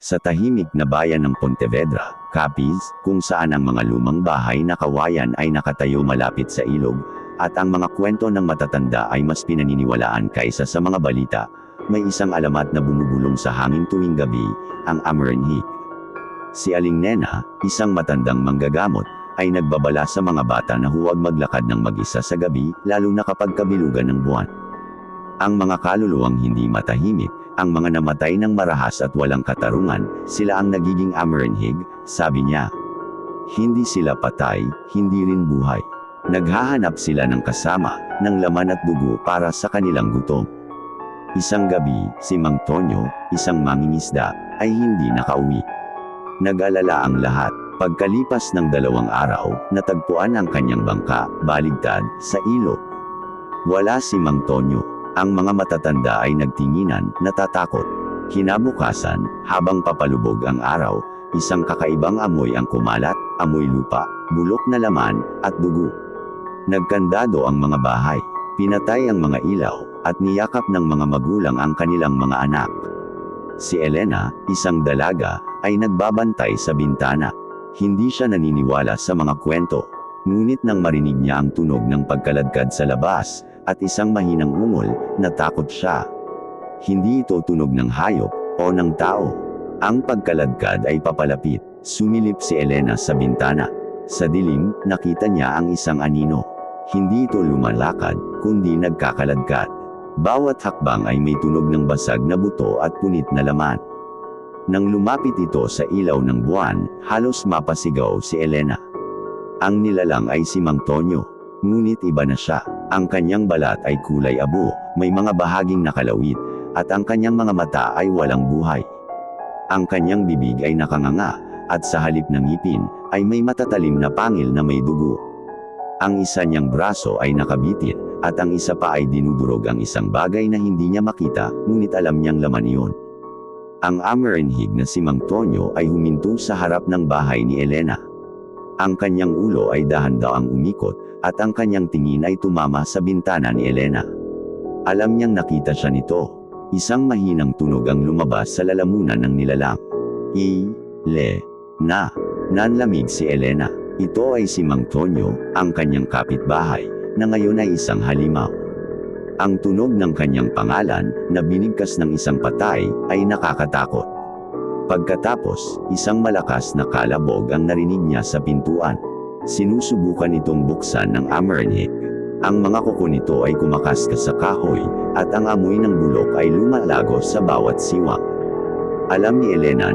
Sa tahimik na bayan ng Pontevedra, Capiz, kung saan ang mga lumang bahay na kawayan ay nakatayo malapit sa ilog, at ang mga kwento ng matatanda ay mas pinaniniwalaan kaysa sa mga balita, may isang alamat na bumubulong sa hangin tuwing gabi, ang Amerinhik. Si Aling Nena, isang matandang manggagamot, ay nagbabala sa mga bata na huwag maglakad ng mag-isa sa gabi, lalo na kapag kabilugan ng buwan. Ang mga kaluluwang hindi matahimik, ang mga namatay ng marahas at walang katarungan, sila ang nagiging Amerinhik, sabi niya. Hindi sila patay, hindi rin buhay. Naghahanap sila ng kasama, ng laman at dugo para sa kanilang gutom. Isang gabi, si Mang Tonyo, isang mangingisda, ay hindi nakauwi. Nag-alala ang lahat. Pagkalipas ng 2 araw, natagpuan ang kanyang bangka, baligtad, sa ilog. Wala si Mang Tonyo. Ang mga matatanda ay nagtinginan, natatakot. Kinabukasan, habang papalubog ang araw, isang kakaibang amoy ang kumalat, amoy lupa, bulok na laman, at dugo. Nagkandado ang mga bahay, pinatay ang mga ilaw, at niyakap ng mga magulang ang kanilang mga anak. Si Elena, isang dalaga, ay nagbabantay sa bintana. Hindi siya naniniwala sa mga kwento. Ngunit nang marinig niya ang tunog ng pagkaladkad sa labas, at isang mahinang ungol, natakot siya. Hindi ito tunog ng hayop, o ng tao. Ang pagkaladkad ay papalapit. Sumilip si Elena sa bintana. Sa dilim, nakita niya ang isang anino. Hindi ito lumalakad, kundi nagkakaladkad. Bawat hakbang ay may tunog ng basag na buto at punit na laman. Nang lumapit ito sa ilaw ng buwan, halos mapasigaw si Elena. Ang nilalang ay si Mang Tonyo. Ngunit iba na siya. Ang kanyang balat ay kulay abo, may mga bahaging nakalawit, at ang kanyang mga mata ay walang buhay. Ang kanyang bibig ay nakanganga, at sa halip ng ngipin, ay may matatalim na pangil na may dugo. Ang isa niyang braso ay nakabitin, at ang isa pa ay dinudurog ang isang bagay na hindi niya makita, ngunit alam niyang laman iyon. Ang Amerinhik na si Mang Tonyo ay huminto sa harap ng bahay ni Elena. Ang kanyang ulo ay dahan-dahang umikot, at ang kanyang tingin ay tumama sa bintana ni Elena. Alam niyang nakita siya nito. Isang mahinang tunog ang lumabas sa lalamunan ng nilalang. Nanlamig si Elena. Ito ay si Mang Tonyo, ang kanyang kapitbahay, na ngayon ay isang halimaw. Ang tunog ng kanyang pangalan, na binigkas ng isang patay, ay nakakatakot. Pagkatapos, isang malakas na kalabog ang narinig niya sa pintuan. Sinusubukan itong buksan ng Amerinhik. Ang mga kuko nito ay kumakaskas sa kahoy, at ang amoy ng bulok ay lumalagos sa bawat siwang. Alam ni Elena